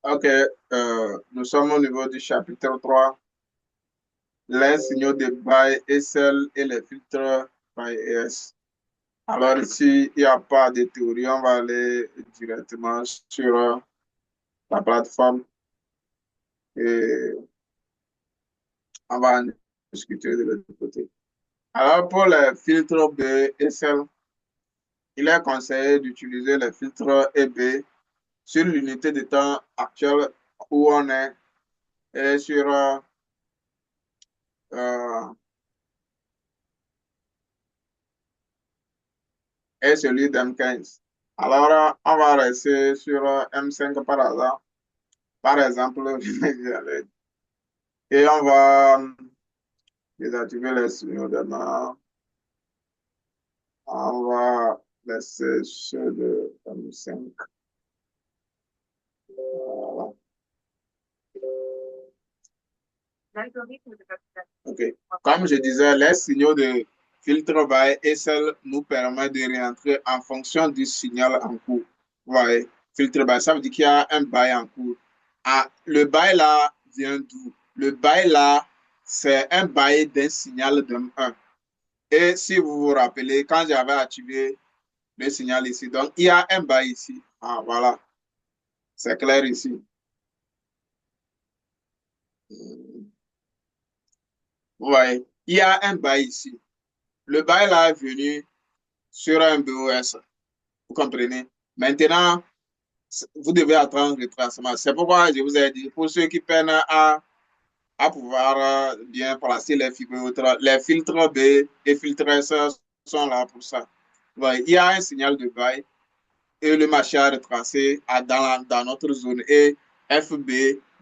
Ok, nous sommes au niveau du chapitre 3, les signaux de bail SL et les filtres bail ES. Alors ici, il n'y a pas de théorie, on va aller directement sur la plateforme et on va en discuter de l'autre côté. Alors pour les filtres B et SL, il est conseillé d'utiliser les filtres EB sur l'unité de temps actuelle où on est et sur euh, et celui d'M15. Alors, on va rester sur M5 par hasard. Par exemple, et on va désactiver les signaux de main. On va laisser ceux de M5. Voilà. OK. Comme je disais, les signaux de filtre bail et celle nous permettent de réentrer en fonction du signal en cours. Vous voyez, filtre bail, ça veut dire qu'il y a un bail en cours. Ah, le bail là vient d'où? Le bail là, c'est un bail d'un signal de 1. Et si vous vous rappelez, quand j'avais activé le signal ici, donc il y a un bail ici. Ah, voilà, c'est clair ici. Vous voyez, il y a un bail ici. Le bail là est venu sur un BOS. Vous comprenez? Maintenant, vous devez attendre le traitement. C'est pourquoi je vous ai dit, pour ceux qui peinent à pouvoir bien placer les filtres B et filtres S sont là pour ça. Ouais, il y a un signal de bail et le machin a retracé dans notre zone. Et FB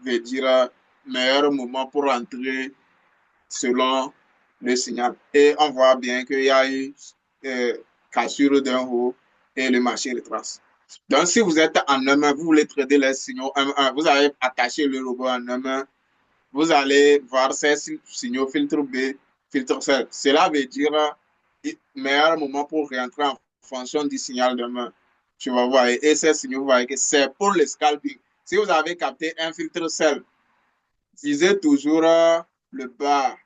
veut dire meilleur moment pour entrer selon le signal. Et on voit bien qu'il y a eu euh, cassure d'un haut et le marché retrace. Donc, si vous êtes en un main, vous voulez trader les signaux 1, vous avez attaché le robot en un main, vous allez voir ces signaux filtre B, filtre C. Cela veut dire meilleur moment pour rentrer en fonction du signal de main. Tu vas voir. Et ces signaux, vous voyez que c'est pour le scalping. Si vous avez capté un filtre sel, visez toujours le bas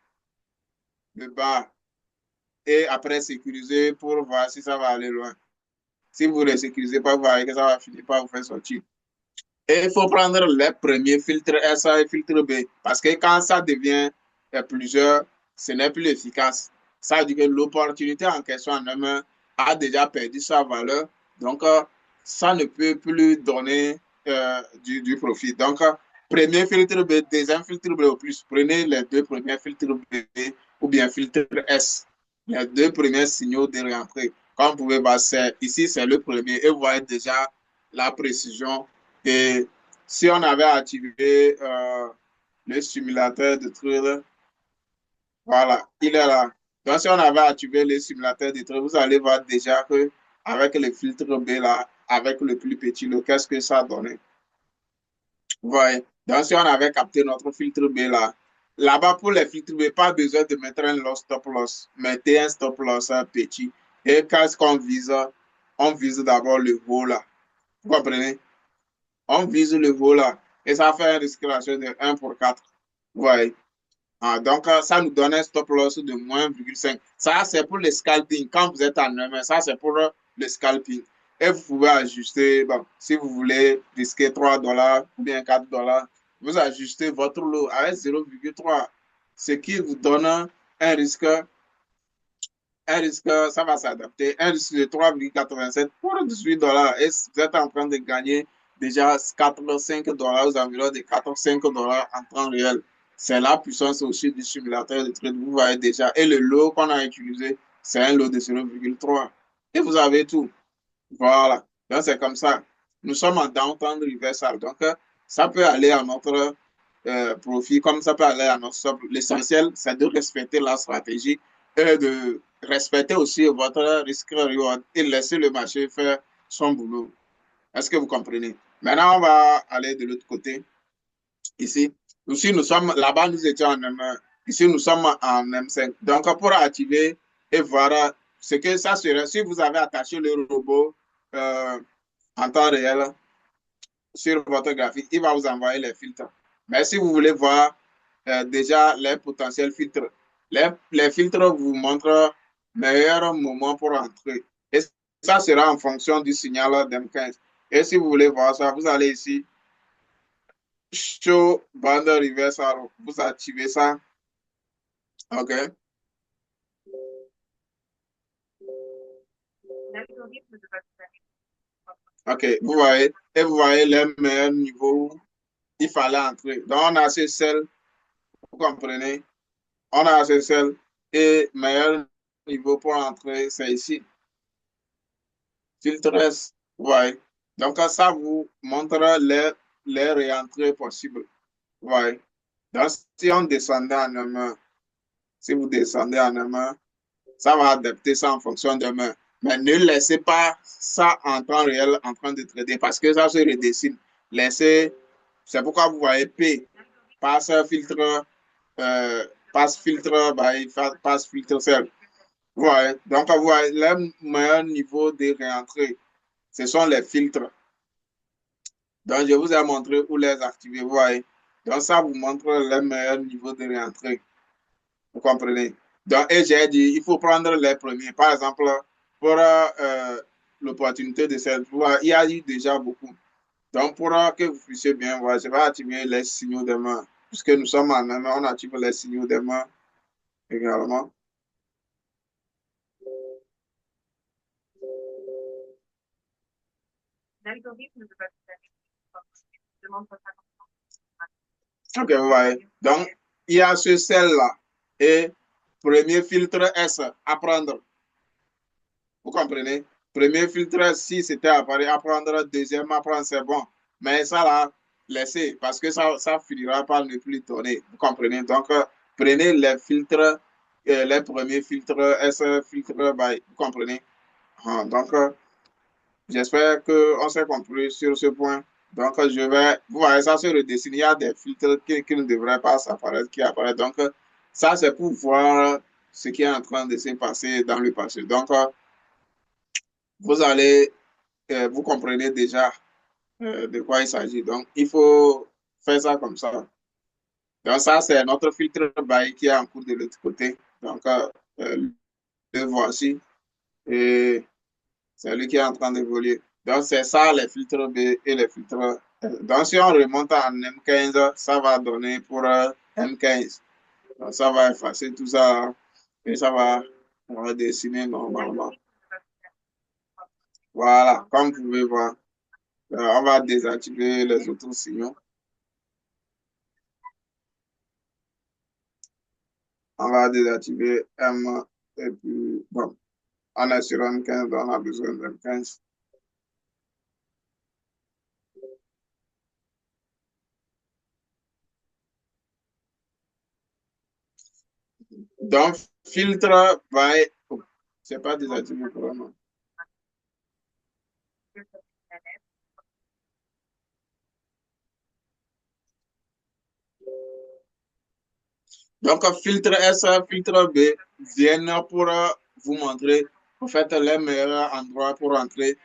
et après sécuriser pour voir si ça va aller loin. Si vous ne le sécurisez pas, vous voyez que ça va finir par vous faire sortir. Et il faut prendre les premiers filtres S et filtre B parce que quand ça devient plusieurs, ce n'est plus efficace. Ça veut dire que l'opportunité en question en elle-même a déjà perdu sa valeur. Donc, ça ne peut plus donner du profit. Donc, premier filtre B, deuxième filtre B au plus. Prenez les deux premiers filtres B ou bien filtre S. Les deux premiers signaux de réentrée. Comme vous pouvez voir, ici, c'est le premier. Et vous voyez déjà la précision. Et si on avait activé le simulateur de trail, voilà, il est là. Donc, si on avait activé le simulateur de trail, vous allez voir déjà que avec le filtre B là, avec le plus petit, qu'est-ce que ça donnait. Vous voyez? Donc, si on avait capté notre filtre B là, là-bas pour les filtres B, pas besoin de mettre un loss stop loss. Mettez un stop loss petit. Et qu'est-ce qu'on vise? On vise d'abord le haut là. Vous comprenez? On vise le haut là. Et ça fait un risque ratio de 1 pour 4. Vous voyez? Ah, donc, ça nous donne un stop loss de moins 1,5. Ça, c'est pour le scalping. Quand vous êtes en main, ça, c'est pour le scalping. Et vous pouvez ajuster, bon, si vous voulez risquer 3 dollars ou bien 4 dollars, vous ajustez votre lot avec 0,3, ce qui vous donne un risque, ça va s'adapter, un risque de 3,87 pour 18 dollars. Et vous êtes en train de gagner déjà 4-5 dollars aux environs de 4-5 dollars en temps réel. C'est la puissance aussi du simulateur de trade. Vous voyez déjà. Et le lot qu'on a utilisé, c'est un lot de 0,3. Et vous avez tout. Voilà. Donc, c'est comme ça. Nous sommes en downtown reversal. Donc, ça peut aller à notre profit comme ça peut aller à notre stop. L'essentiel, c'est de respecter la stratégie et de respecter aussi votre risque reward et laisser le marché faire son boulot. Est-ce que vous comprenez? Maintenant, on va aller de l'autre côté. Ici, ici nous sommes, là-bas, nous étions en M1. Ici, nous sommes en M5. Donc, pour activer et voir ce que ça serait, si vous avez attaché le robot en temps réel, sur votre graphique, il va vous envoyer les filtres. Mais si vous voulez voir déjà les potentiels filtres, les filtres vous montrent meilleur moment pour entrer. Et ça sera en fonction du signal d'M15. Et si vous voulez voir ça, vous allez ici, Show Band Reverse Arrow. Vous activez ça. OK. OK. Vous voyez. Et vous voyez le meilleur niveau où il fallait entrer. Donc, on a ce sel. Vous comprenez? On a ce sel. Et meilleur niveau pour entrer, c'est ici. Filtre S. Vous voyez. Donc, ça vous montre les réentrées possibles. Vous voyez. Donc, si on descendait en main, si vous descendez en main, ça va adapter ça en fonction de main. Mais ne laissez pas ça en temps réel en train de trader parce que ça se redessine. Laissez, c'est pourquoi vous voyez P, passe filtre, passe filtre, passe filtre seul. Vous voyez? Donc, vous voyez, le meilleur niveau de réentrée, ce sont les filtres. Donc, je vous ai montré où les activer. Vous voyez? Donc, ça vous montre le meilleur niveau de réentrée. Vous comprenez? Donc, et j'ai dit, il faut prendre les premiers. Par exemple, pour l'opportunité de cette voie, il y a eu déjà beaucoup. Donc, pour que vous puissiez bien voir, je vais activer les signaux de main. Puisque nous sommes en main, on active les signaux de main également. Ok, vous voyez. Donc, il y a ce sel-là. Et premier filtre S, apprendre. Vous comprenez? Premier filtre, si c'était appareil, apprendre. Deuxième, apprendre, c'est bon. Mais ça, là, laissez, parce que ça finira par ne plus tourner. Vous comprenez? Donc, prenez les filtres, les premiers filtres, S, filtre, by, vous comprenez? Ah, donc, j'espère qu'on s'est compris sur ce point. Donc, je vais, vous voyez, ça se redessine. Il y a des filtres qui ne devraient pas apparaître, qui apparaissent. Donc, ça, c'est pour voir ce qui est en train de se passer dans le passé. Donc, vous allez, vous comprenez déjà de quoi il s'agit. Donc, il faut faire ça comme ça. Donc, ça, c'est notre filtre by qui est en cours de l'autre côté. Donc, le voici. Et c'est lui qui est en train d'évoluer. Donc, c'est ça, les filtres B et les filtres. Donc, si on remonte en M15, ça va donner pour M15. Donc, ça va effacer tout ça et ça va redessiner normalement. Voilà, comme vous pouvez voir, on va désactiver les autres signaux. On va désactiver M et puis, bon, on est sur M15, donc on a besoin de M15. Donc, filtre va être, oh, c'est pas désactivé pour le moment. Donc, filtre S, filtre B viennent pour vous montrer, en fait, les meilleurs endroits pour entrer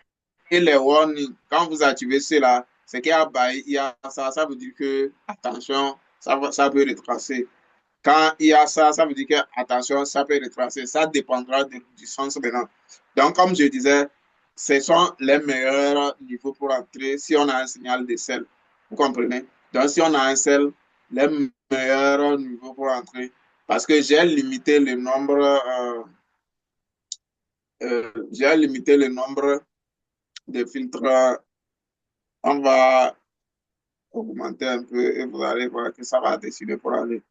et les warnings. Quand vous activez cela, c'est qu'il y a bail, il y a ça, ça veut dire que, attention, ça peut retracer. Quand il y a ça, ça veut dire que, attention, ça peut retracer. Ça dépendra du sens maintenant. Donc, comme je disais, ce sont les meilleurs niveaux pour entrer si on a un signal de sel. Vous comprenez? Donc, si on a un sel, les meilleurs niveaux pour entrer. Parce que j'ai limité le nombre de filtres. On va augmenter un peu et vous allez voir que ça va décider pour aller.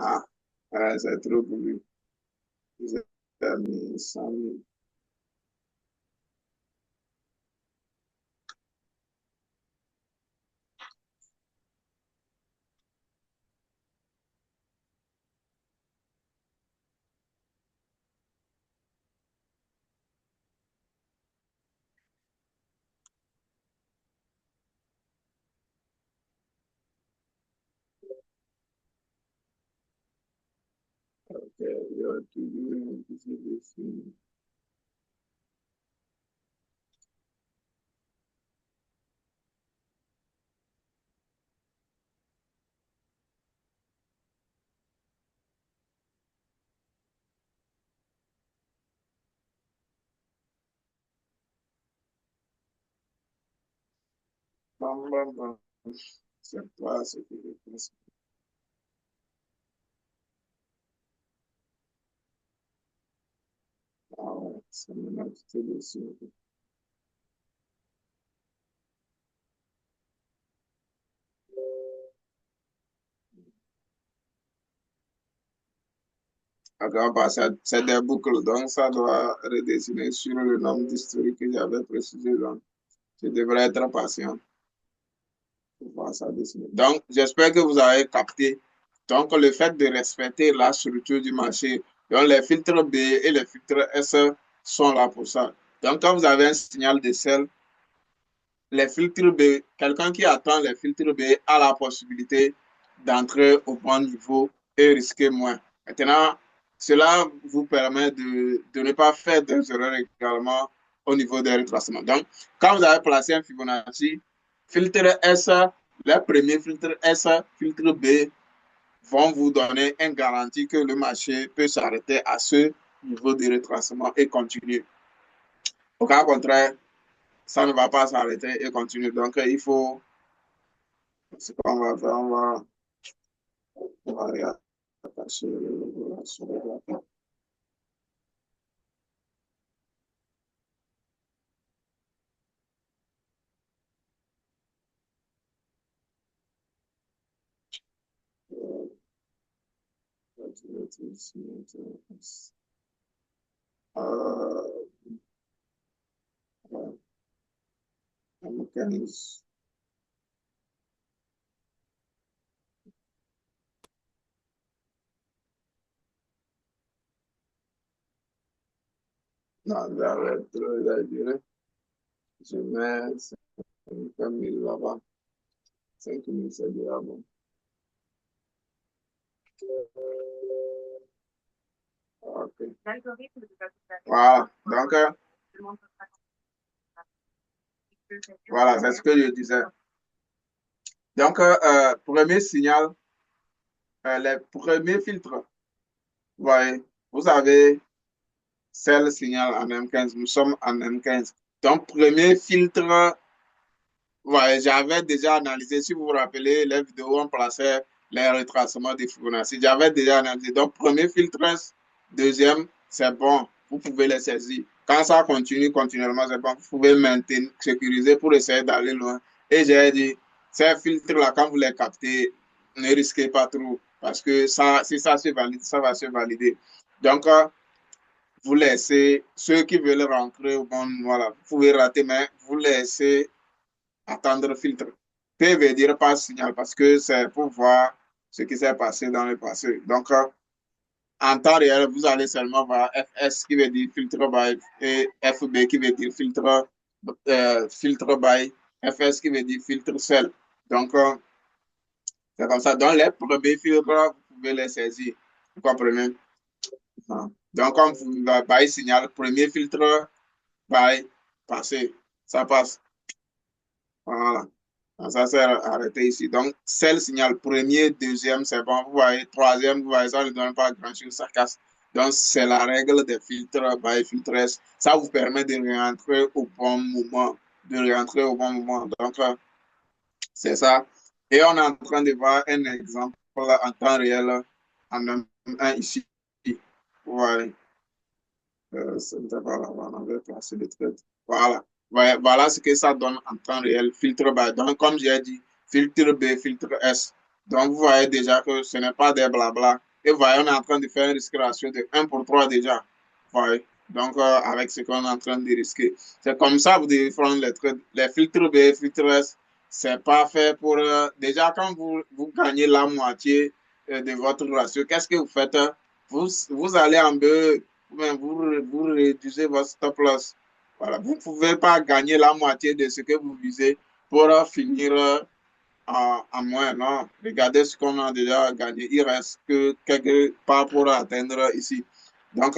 Ah, c'est trop pour lui. Vous avez mis 100 000. Bam, bam, bam. C'est pas ce que je pense. Ah ouais, ça m'a quitté dessus. D'accord, bah, c'est des boucles, donc ça doit redessiner sur le nombre d'historiques que j'avais précisé. Donc, je devrais être patient pour voir ça dessiner. Donc, j'espère que vous avez capté. Donc, le fait de respecter la structure du marché, donc les filtres B et les filtres S sont là pour ça. Donc, quand vous avez un signal de sel, les filtres B, quelqu'un qui attend les filtres B a la possibilité d'entrer au bon niveau et risquer moins. Maintenant, cela vous permet de ne pas faire des erreurs également au niveau des retracements. Donc, quand vous avez placé un Fibonacci, filtre S, les premiers filtres S, filtre B vont vous donner une garantie que le marché peut s'arrêter à ce niveau de retracement et continuer. Au cas contraire, ça ne va pas s'arrêter et continuer. Donc, il faut, ce qu'on va faire, on va réattacher sur le graphique. Euh, un mécanisme. Non, j'arrête la durée. Je mets 5 000 là-bas. 5 000, c'est déjà bon. OK. Voilà. Donc, voilà, c'est ce que je disais. Donc, premier signal, les premiers filtres. Ouais, vous avez celle signal en M15. Nous sommes en M15. Donc, premier filtre, ouais, j'avais déjà analysé, si vous vous rappelez, les vidéos, on plaçait les retracements des Fibonacci. J'avais déjà analysé. Donc, premier filtre, deuxième, c'est bon. Vous pouvez les saisir. Quand ça continue continuellement, c'est bon. Vous pouvez maintenir, sécuriser pour essayer d'aller loin. Et j'ai dit, ces filtres-là, quand vous les captez, ne risquez pas trop. Parce que ça, si ça se valide, ça va se valider. Donc, vous laissez ceux qui veulent rentrer au bon, voilà, vous pouvez rater, mais vous laissez attendre filtre. P veut dire pas signal parce que c'est pour voir ce qui s'est passé dans le passé. Donc, en temps réel, vous allez seulement voir FS qui veut dire filtre by et FB qui veut dire filtre by, FS qui veut dire filtre seul. Donc, c'est comme ça. Dans les premiers filtres, vous pouvez les saisir. Vous comprenez? Donc, comme vous by signal, premier filtre, by passé, ça passe. Voilà. Ça s'est arrêté ici. Donc, c'est le signal premier, deuxième, c'est bon. Vous voyez, troisième, vous voyez, ça ne donne pas grand-chose, ça casse. Donc, c'est la règle des filtres by filtres. Ça vous permet de réentrer au bon moment. De réentrer au bon moment. Donc, c'est ça. Et on est en train de voir un exemple en temps réel en un ici. Vous voyez. C'était pas là, on avait placé le trait. Voilà. Ouais, voilà ce que ça donne en temps réel. Filtre bas. Donc, comme j'ai dit, filtre B, filtre S. Donc, vous voyez déjà que ce n'est pas des blabla. Et vous voyez, on est en train de faire une risque ratio de 1 pour 3 déjà. Vous voyez. Donc, avec ce qu'on est en train de risquer. C'est comme ça que vous devez prendre les traits. Les filtres B, filtres S, c'est pas fait pour. Déjà, quand vous gagnez la moitié de votre ratio, qu'est-ce que vous faites? Vous allez en B, vous réduisez votre stop loss. Voilà. Vous ne pouvez pas gagner la moitié de ce que vous visez pour finir à moins, non. Regardez ce qu'on a déjà gagné. Il reste que quelques pas pour atteindre ici. Donc,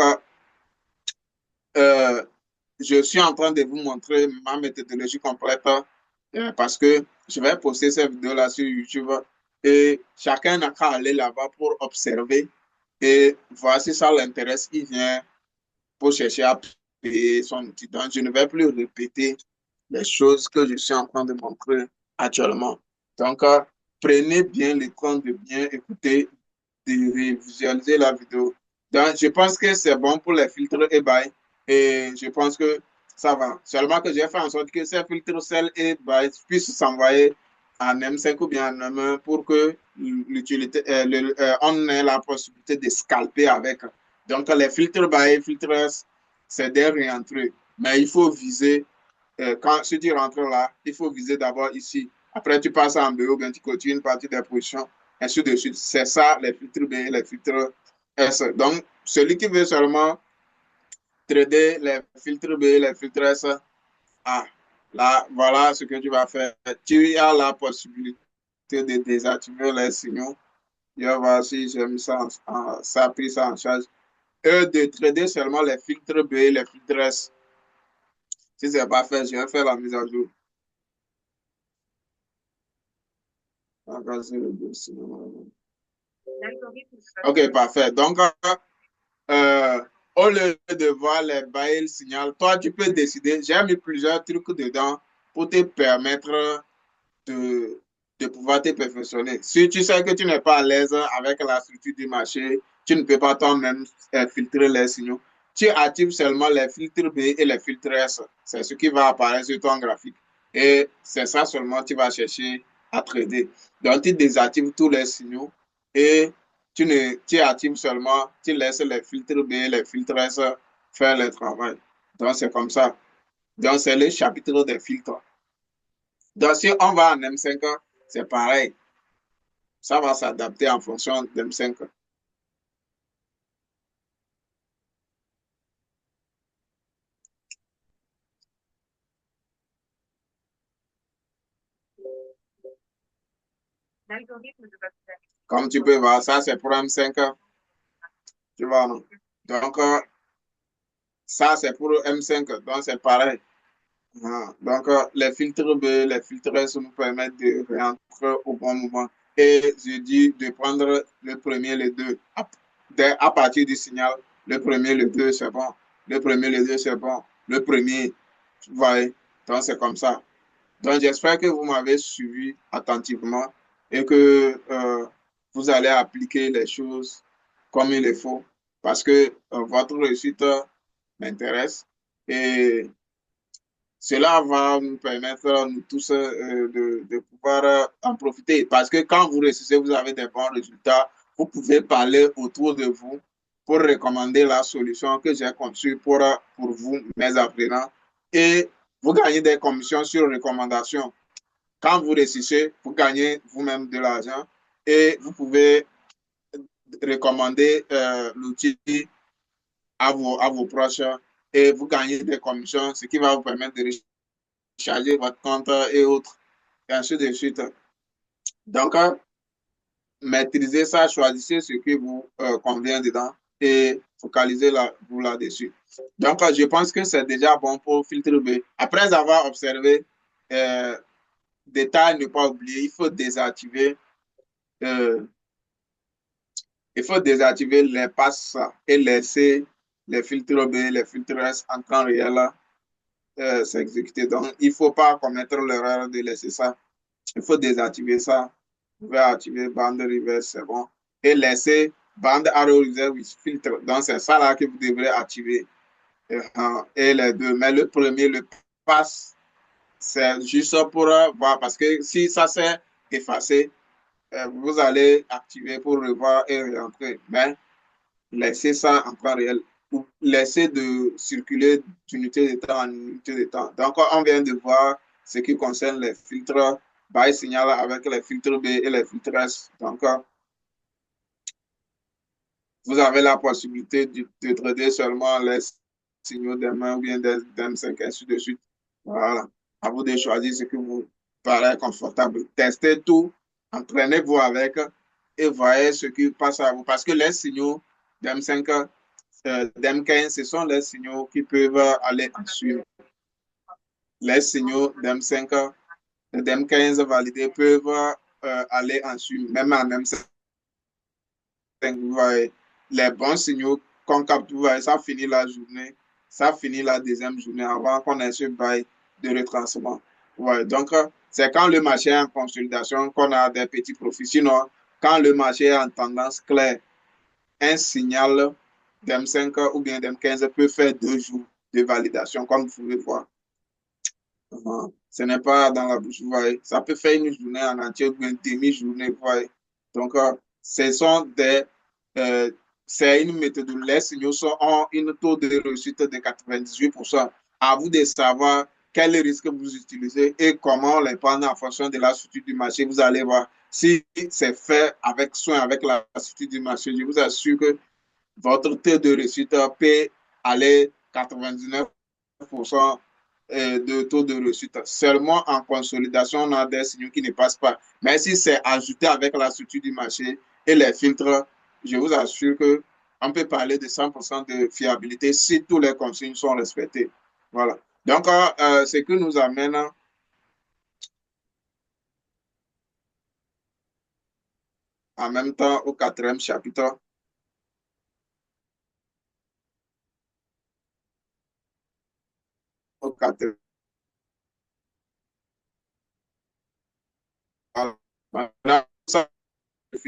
euh, je suis en train de vous montrer ma méthodologie complète parce que je vais poster cette vidéo-là sur YouTube et chacun n'a qu'à aller là-bas pour observer et voir si ça l'intéresse. Il vient pour chercher à payer son outil. Donc, je ne vais plus répéter les choses que je suis en train de montrer actuellement. Donc, prenez bien le temps de bien écouter, de visualiser la vidéo. Donc, je pense que c'est bon pour les filtres eBay et je pense que ça va. Seulement que j'ai fait en sorte que ces filtres sel et eBay puissent s'envoyer en M5 ou bien en M1 pour que l'utilité, on ait la possibilité de scalper avec. Donc, les filtres by filtres, c'est des réentrées. Mais il faut viser, si tu rentres là, il faut viser d'abord ici. Après, tu passes en BO, bien tu continues une partie des positions, ainsi de suite. C'est ça, les filtres B, les filtres S. Donc, celui qui veut seulement trader les filtres B, les filtres S, ah, là, voilà ce que tu vas faire. Tu as la possibilité de désactiver les signaux. Je vais voir si j'ai mis ça, ça a pris ça en charge. Et de trader seulement les filtres B, les filtres S. Si ce n'est pas fait, je vais faire la mise à jour. Ok, parfait. Donc, au lieu de voir les bails signal, toi, tu peux décider. J'ai mis plusieurs trucs dedans pour te permettre de, de pouvoir te perfectionner. Si tu sais que tu n'es pas à l'aise avec la structure du marché, tu ne peux pas toi-même filtrer les signaux. Tu actives seulement les filtres B et les filtres S. C'est ce qui va apparaître sur ton graphique. Et c'est ça seulement que tu vas chercher à trader. Donc, tu désactives tous les signaux et tu actives seulement, tu laisses les filtres B et les filtres S faire le travail. Donc, c'est comme ça. Donc, c'est le chapitre des filtres. Donc, si on va en M5, c'est pareil. Ça va s'adapter en fonction de M5. Comme tu peux voir, ça c'est pour M5. Tu vois, non? Donc, ça c'est pour M5. Donc, c'est pareil. Donc, les filtres B, les filtres S nous permettent de rentrer au bon moment. Et je dis de prendre le premier, le deux. À partir du signal, le premier, le deux, c'est bon. Le premier, le deux, c'est bon. Le premier, tu vois. Donc, c'est comme ça. Donc, j'espère que vous m'avez suivi attentivement et que vous allez appliquer les choses comme il le faut parce que votre réussite m'intéresse et cela va nous permettre, nous tous, de pouvoir en profiter. Parce que quand vous réussissez, vous avez des bons résultats, vous pouvez parler autour de vous pour recommander la solution que j'ai conçue pour vous, mes apprenants. Et vous gagnez des commissions sur recommandation. Quand vous réussissez, vous gagnez vous-même de l'argent et vous pouvez recommander l'outil à vos proches et vous gagnez des commissions, ce qui va vous permettre de charger votre compte et autres, et ainsi de suite. Donc, maîtrisez ça, choisissez ce qui vous convient dedans et focalisez vous là-dessus. Donc, je pense que c'est déjà bon pour filtre B. Après avoir observé, détail, ne pas oublier, euh, il faut désactiver les passes et laisser les filtres B, les filtres S en temps réel s'exécuter. Donc, il ne faut pas commettre l'erreur de laisser ça. Il faut désactiver ça. Vous pouvez activer bande reverse, c'est bon. Et laisser bande arrow reverse with filtre. Donc, c'est ça là que vous devrez activer. Et les deux. Mais le premier, le passe, c'est juste pour voir. Parce que si ça s'est effacé, vous allez activer pour revoir et rentrer. Mais laissez ça en temps réel. Ou laissez de circuler d'unité de temps en unité de temps. Donc, on vient de voir ce qui concerne les filtres by signal avec les filtres B et les filtres S. Donc, vous avez la possibilité de traiter seulement les signaux des mains ou bien des M5, ainsi de suite. Voilà. À vous de choisir ce que vous paraît confortable. Testez tout, entraînez-vous avec et voyez ce qui passe à vous. Parce que les signaux d'M5, d'M15, ce sont les signaux qui peuvent aller en suivre. Les signaux d'M5, d'M15 validés peuvent aller en suivre, même en M5. Vous voyez, les bons signaux qu'on capte, vous voyez, ça finit la journée, ça finit la deuxième journée avant qu'on ait ce bail de retracement. Ouais, donc, c'est quand le marché est en consolidation qu'on a des petits profits. Sinon, quand le marché est en tendance claire, un signal d'M5 ou bien d'M15 peut faire 2 jours de validation, comme vous pouvez voir. Ce n'est pas dans la bouche, vous voyez. Ça peut faire une journée en entier ou une demi-journée, vous voyez. Donc, ce sont des. euh, c'est une méthode. Les signaux ont une taux de réussite de 98%. À vous de savoir quel risque vous utilisez et comment les prendre en fonction de la structure du marché. Vous allez voir si c'est fait avec soin, avec la structure du marché. Je vous assure que votre taux de réussite peut aller 99% de taux de réussite. Seulement en consolidation, on a des signaux qui ne passent pas. Mais si c'est ajouté avec la structure du marché et les filtres, je vous assure que on peut parler de 100% de fiabilité si tous les consignes sont respectées. Voilà. Donc, ce qui nous amène en même temps au quatrième chapitre. Au quatrième. Voilà. Ça, vous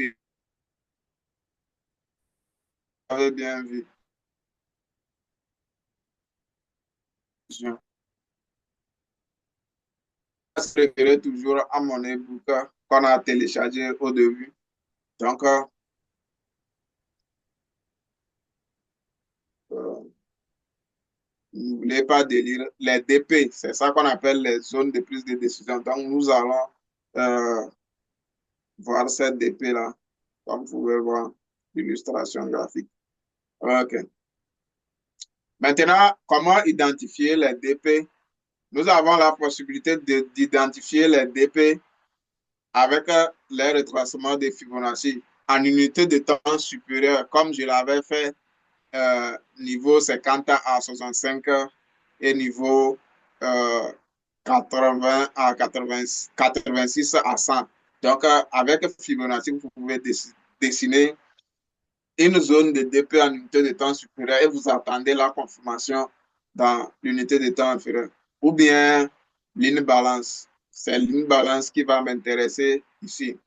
avez bien vu. Je se référer toujours à mon e-book qu'on a téléchargé au début. Donc, n'oubliez pas de lire les DP. C'est ça qu'on appelle les zones de prise de décision. Donc, nous allons euh, voir cette DP-là, comme vous pouvez voir, l'illustration graphique. OK. Maintenant, comment identifier les DP? Nous avons la possibilité d'identifier les DP avec les retracements de Fibonacci en unité de temps supérieure, comme je l'avais fait niveau 50 à 65 et niveau 80 à 80, 86 à 100. Donc, avec Fibonacci, vous pouvez dessiner une zone de DP en unité de temps supérieure et vous attendez la confirmation dans l'unité de temps inférieure. Ou bien ligne balance. C'est ligne balance qui va m'intéresser ici.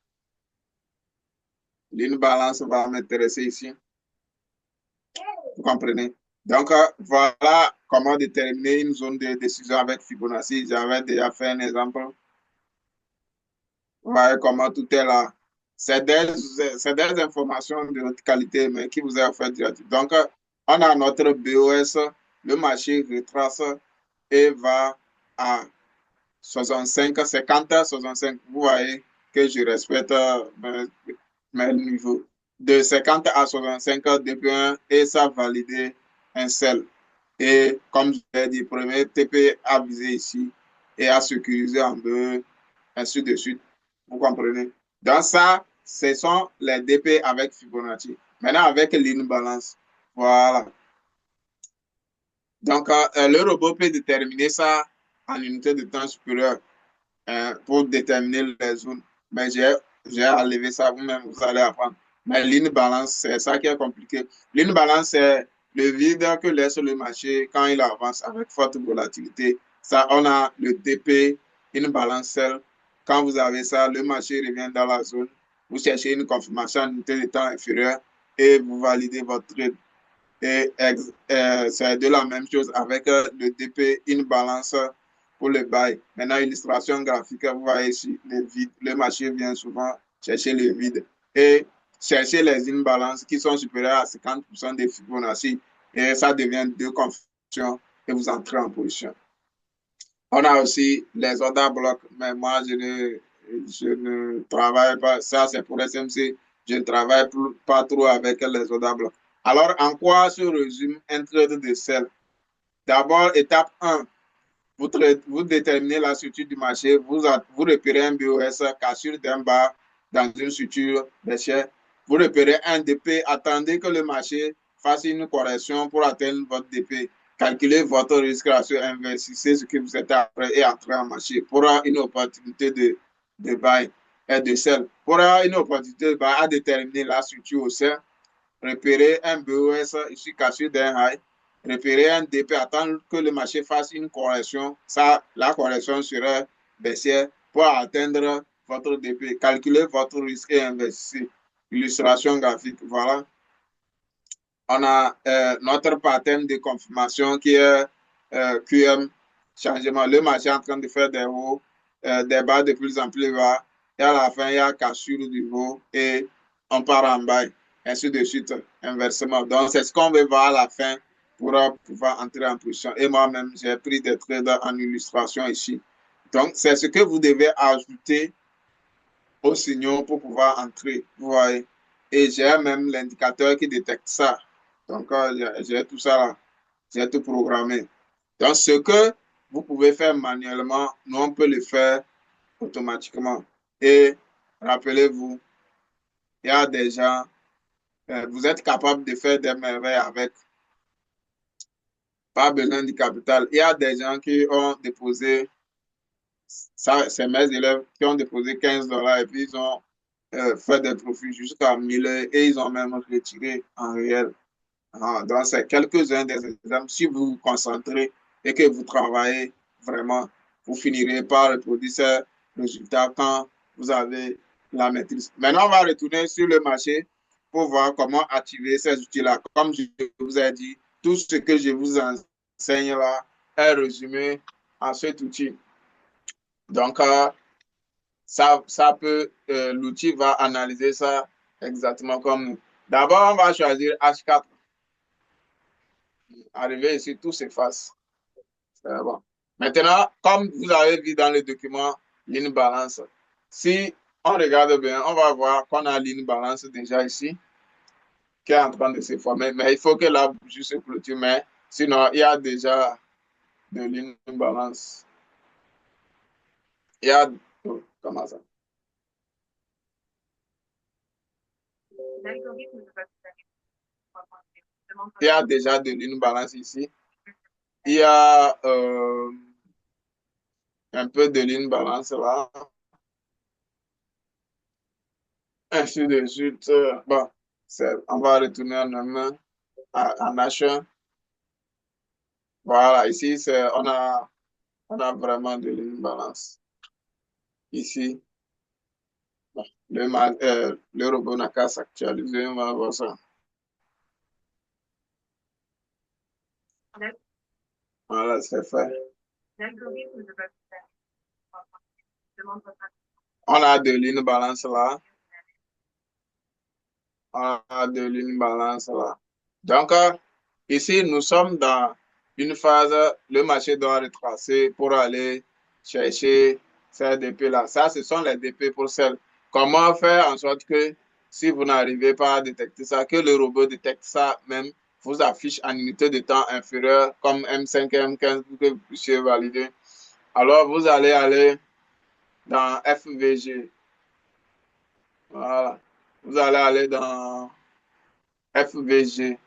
Ligne balance va m'intéresser ici. Vous comprenez? Donc, voilà comment déterminer une zone de décision avec Fibonacci. J'avais déjà fait un exemple. Vous voyez comment tout est là. C'est des informations de haute qualité, mais qui vous est offert directement. Donc, on a notre BOS, le marché retrace et va à 65, 50, 65. Vous voyez que je respecte mes niveaux. De 50 à 65 depuis un et ça valide un seul. Et comme je l'ai dit, premier TP à viser ici et à sécuriser en deux, ainsi de suite. Vous comprenez? Dans ça, ce sont les DP avec Fibonacci. Maintenant, avec ligne balance. Voilà. Donc, le robot peut déterminer ça en unité de temps supérieure pour déterminer les zones. Mais j'ai enlevé ça vous-même, vous allez apprendre. Mais ligne balance, c'est ça qui est compliqué. Ligne balance, c'est le vide que laisse le marché quand il avance avec forte volatilité. Ça, on a le DP, une balance seule. Quand vous avez ça, le marché revient dans la zone. Vous cherchez une confirmation en unité de temps inférieure et vous validez votre trade. Et c'est de la même chose avec le DP, une balance pour le bail. Maintenant, illustration graphique, vous voyez ici, le vide, le marché vient souvent chercher le vide et chercher les imbalances qui sont supérieures à 50% des Fibonacci. Et ça devient deux confusions et vous entrez en position. On a aussi les order blocs, mais moi, je ne travaille pas. Ça, c'est pour SMC. Je ne travaille pas trop avec les order blocs. Alors, en quoi se résume un trade de sel? D'abord, étape 1, vous déterminez la structure du marché, vous repérez un BOS, cassure d'un bar dans une structure baissière, vous repérez un DP, attendez que le marché fasse une correction pour atteindre votre DP. Calculez votre risque ratio, investissez ce que vous êtes après et entrez en marché pour une opportunité de buy et de sell. Pour une opportunité de buy, à déterminer la structure au sein, repérer un BOS ici cassure d'un high, repérer un DP, attendre que le marché fasse une correction. Ça, la correction sera baissière pour atteindre votre DP. Calculez votre risque et investissez. Illustration graphique, voilà. On a notre pattern de confirmation qui est QM, changement. Le marché est en train de faire des hauts, des bas de plus en plus bas. Et à la fin, il y a cassure du haut et on part en bas, ainsi de suite, inversement. Donc, c'est ce qu'on veut voir à la fin pour pouvoir entrer en position. Et moi-même, j'ai pris des trades en illustration ici. Donc, c'est ce que vous devez ajouter aux signaux pour pouvoir entrer. Vous voyez. Et j'ai même l'indicateur qui détecte ça. Donc, j'ai tout ça là. J'ai tout programmé. Donc, ce que vous pouvez faire manuellement, nous, on peut le faire automatiquement. Et rappelez-vous, il y a des gens, vous êtes capable de faire des merveilles avec, pas besoin du capital. Il y a des gens qui ont déposé, ça, c'est mes élèves qui ont déposé 15 dollars et puis ils ont fait des profits jusqu'à 1000 et ils ont même retiré en réel. Donc, c'est quelques-uns des exemples. Si vous vous concentrez et que vous travaillez vraiment, vous finirez par reproduire ces résultats quand vous avez la maîtrise. Maintenant, on va retourner sur le marché pour voir comment activer ces outils-là. Comme je vous ai dit, tout ce que je vous enseigne là est résumé en cet outil. Donc, l'outil va analyser ça exactement comme nous. D'abord, on va choisir H4. Arrivé ici, tout s'efface. Bon. Maintenant, comme vous avez vu dans le document, ligne balance. Si on regarde bien, on va voir qu'on a ligne balance déjà ici, qui est en train de se former. Mais il faut que la bougie se clôture. Mais sinon, il y a déjà de ligne balance. Il y a... Oh, comment ça? Il y a déjà de ligne balance ici. Il y a un peu de ligne balance là. Ainsi de suite. Bon, on va retourner en main, en H1. Voilà, ici, on a vraiment de ligne balance. Ici, bon, le robot n'a qu'à s'actualiser, on va voir ça. Voilà, c'est fait. On a de ligne balance là. On a de ligne balance là. Donc, ici, nous sommes dans une phase, le marché doit retracer pour aller chercher ces DP là. Ça, ce sont les DP pour celles. Comment faire en sorte que si vous n'arrivez pas à détecter ça, que le robot détecte ça même, vous affiche en unité de temps inférieure comme M5 et M15 pour que vous puissiez valider. Alors, vous allez aller dans FVG. Voilà. Vous allez aller dans FVG.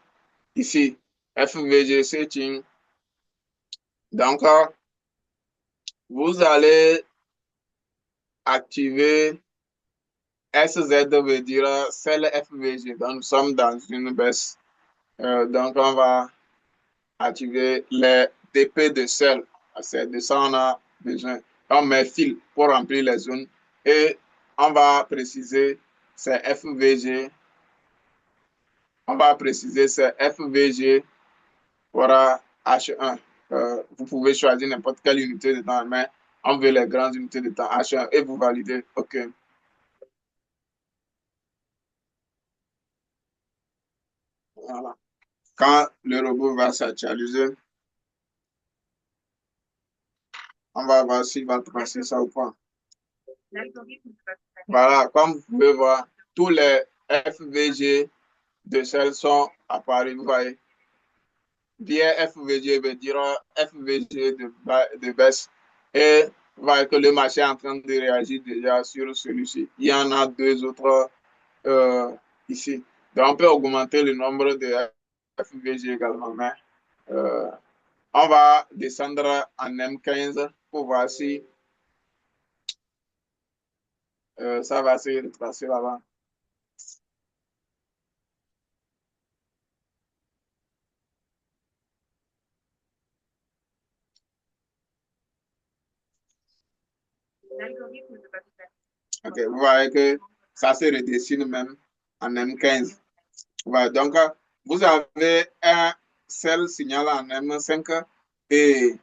Ici, FVG Setting. Donc, vous allez activer SZ veut dire celle FVG. Donc, nous sommes dans une baisse. Donc, on va activer les DP de sel. C'est de ça on a besoin. On met fil pour remplir les zones et on va préciser c'est FVG. On va préciser c'est FVG pour H1. Vous pouvez choisir n'importe quelle unité de temps, mais on veut les grandes unités de temps H1 et vous validez. OK. Voilà. Quand le robot va s'actualiser, on va voir s'il va tracer ça ou pas. Voilà, comme vous pouvez voir, tous les FVG de celles sont apparus, vous voyez. bien FVG veut dire FVG de baisse. Et voilà que le marché est en train de réagir déjà sur celui-ci. Il y en a deux autres ici. Donc, on peut augmenter le nombre de FVG également. Mais euh, on va descendre en M15 pour voir si ça va se retracer là-bas. Ok, vous voyez que ça se redessine même en M15. Voilà, donc, vous avez un seul signal en M5 et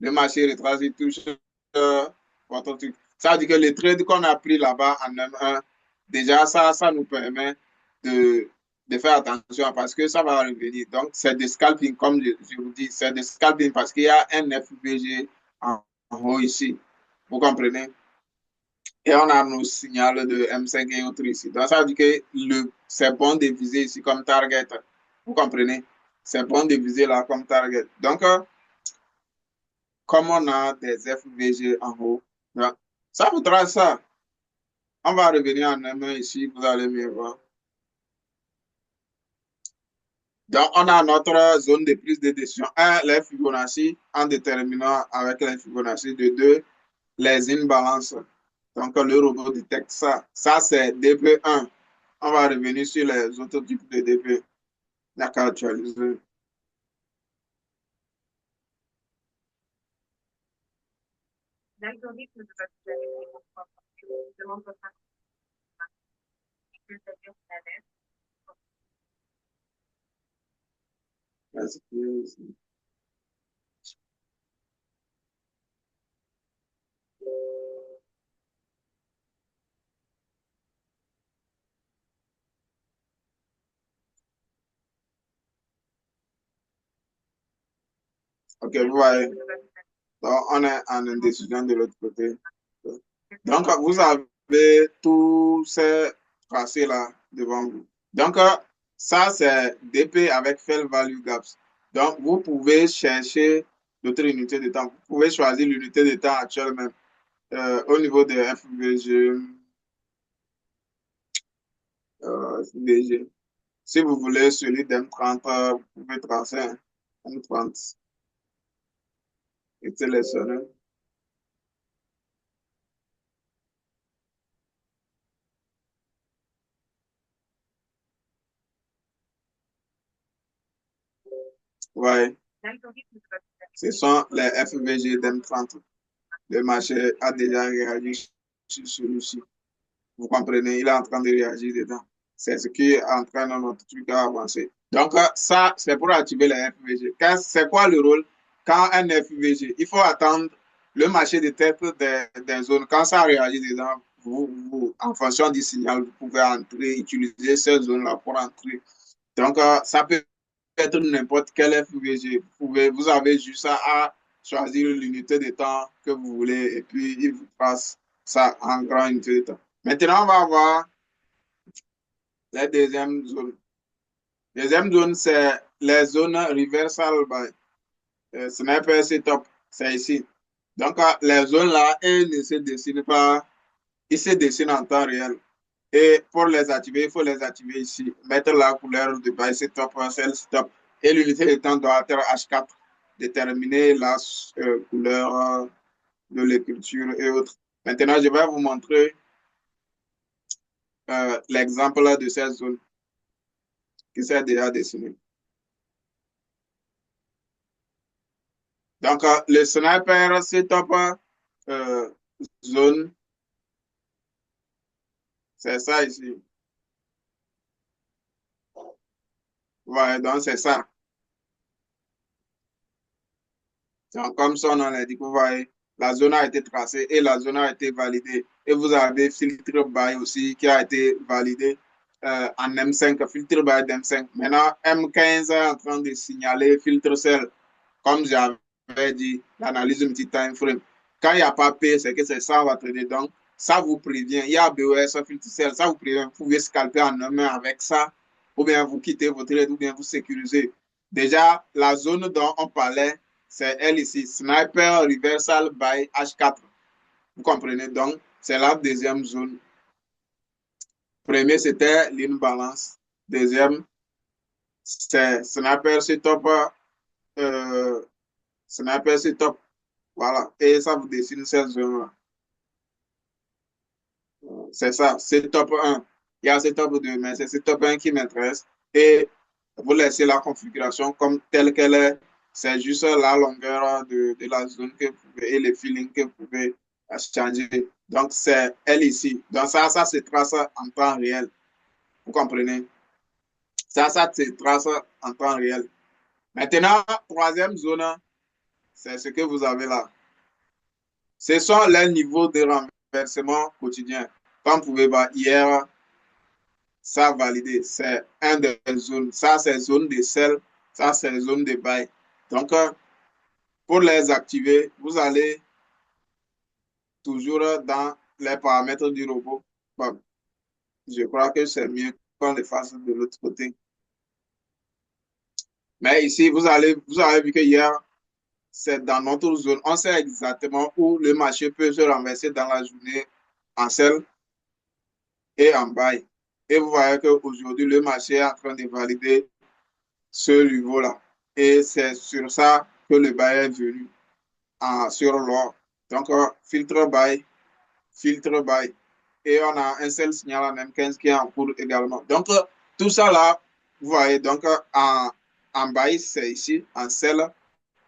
le marché retrace, il touche votre truc. Ça veut dire que les trades qu'on a pris là-bas en M1, déjà, ça nous permet de, de faire attention parce que ça va revenir. Donc, c'est de scalping, comme je vous dis, c'est de scalping parce qu'il y a un FBG en haut ici. Vous comprenez? Et on a nos signaux de M5 et autres ici. Donc, ça veut dire que c'est bon de viser ici comme target. Vous comprenez? C'est bon de viser là comme target. Donc, comme on a des FVG en haut, donc, ça vous trace ça. On va revenir en M1 ici, vous allez mieux voir. Donc, on a notre zone de prise de décision. Un, les Fibonacci, en déterminant avec les Fibonacci. De deux, les imbalances. Donc, le robot détecte ça. Ça, c'est DP1. On va revenir sur les autres types de DP. D'accord, actualisé. Ok, vous voyez. Donc, on est en indécision de l'autre côté. Donc, vous avez tous ces tracés-là devant vous. Donc, ça, c'est DP avec Fair Value Gaps. Donc, vous pouvez chercher d'autres unités de temps. Vous pouvez choisir l'unité de temps actuelle même. Au niveau de FVG, FVG. Si vous voulez celui d'M30, vous pouvez tracer un M30 et sélectionner. Ouais. Ce sont les FVG d'M30. Le marché a déjà réagi sur celui-ci. Vous comprenez, il est en train de réagir dedans. C'est ce qui est en train de notre truc à avancer. Donc, ça, c'est pour activer les FVG. C'est quoi le rôle? Quand un FVG, il faut attendre le marché de tête des zones. Quand ça réagit dedans, en fonction du signal, vous pouvez entrer, utiliser ces zones-là pour entrer. Donc, ça peut être n'importe quel FVG. Vous avez juste à choisir l'unité de temps que vous voulez et puis il vous passe ça en grande unité de temps. Maintenant, on va voir la deuxième zone. Deuxième zone, c'est les zones reversal by sniper setup. C'est ici. Donc, les zones là, elles ne se dessinent pas, ils se dessinent en temps réel. Et pour les activer, il faut les activer ici. Mettre la couleur de by setup, cell setup. Et l'unité de temps doit être H4. Déterminer la couleur de l'écriture et autres. Maintenant, je vais vous montrer l'exemple de cette zone qui s'est déjà dessiné. Donc, le sniper setup euh, zone, c'est ça ici. Voilà, donc c'est ça. Donc, comme son nom l'indique, vous voyez, la zone a été tracée et la zone a été validée. Et vous avez filtre by aussi qui a été validé en M5, filtre by d'M5. Maintenant, M15 est en train de signaler filtre cell. Comme j'avais dit, l'analyse multi-time frame. Quand il n'y a pas P, c'est que c'est ça votre trader. Donc, ça vous prévient. Il y a BOS, filtre cell, ça vous prévient. Vous pouvez scalper en main avec ça, ou bien vous quittez votre trade, ou bien vous sécurisez. Déjà, la zone dont on parlait, c'est elle ici, Sniper Reversal by H4. Vous comprenez? Donc, c'est la deuxième zone. Premier, c'était ligne balance. Deuxième, c'est Sniper Setup. Euh, Sniper Setup. Voilà. Et ça vous dessine cette zone-là. C'est ça, c'est top 1. Il y a ce top 2, mais c'est ce top 1 qui m'intéresse. Et vous laissez la configuration comme telle qu'elle est. C'est juste la longueur de la zone que vous pouvez, et le feeling que vous pouvez changer. Donc, c'est elle ici. Donc, ça se trace en temps réel. Vous comprenez? Ça se trace en temps réel. Maintenant, troisième zone, c'est ce que vous avez là. Ce sont les niveaux de renversement quotidien. Comme vous pouvez voir, hier, ça validé. C'est un des zones. Ça, c'est zone de sel. Ça, c'est zone de bail. Donc, pour les activer, vous allez toujours dans les paramètres du robot. Bon, je crois que c'est mieux qu'on le fasse de l'autre côté. Mais ici, vous avez vu que hier, c'est dans notre zone. On sait exactement où le marché peut se renverser dans la journée en sel et en bail. Et vous voyez qu'aujourd'hui, le marché est en train de valider ce niveau-là. Et c'est sur ça que le bail est venu sur l'or. Donc, filtre bail. Et on a un seul signal en M15 qui est en cours également. Donc, tout ça là, vous voyez, donc en bail, c'est ici, en sel,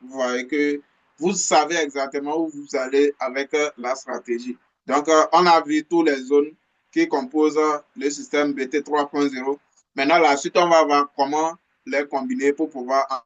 vous voyez que vous savez exactement où vous allez avec la stratégie. Donc, on a vu toutes les zones qui composent le système BT 3.0. Maintenant, la suite, on va voir comment les combiner pour pouvoir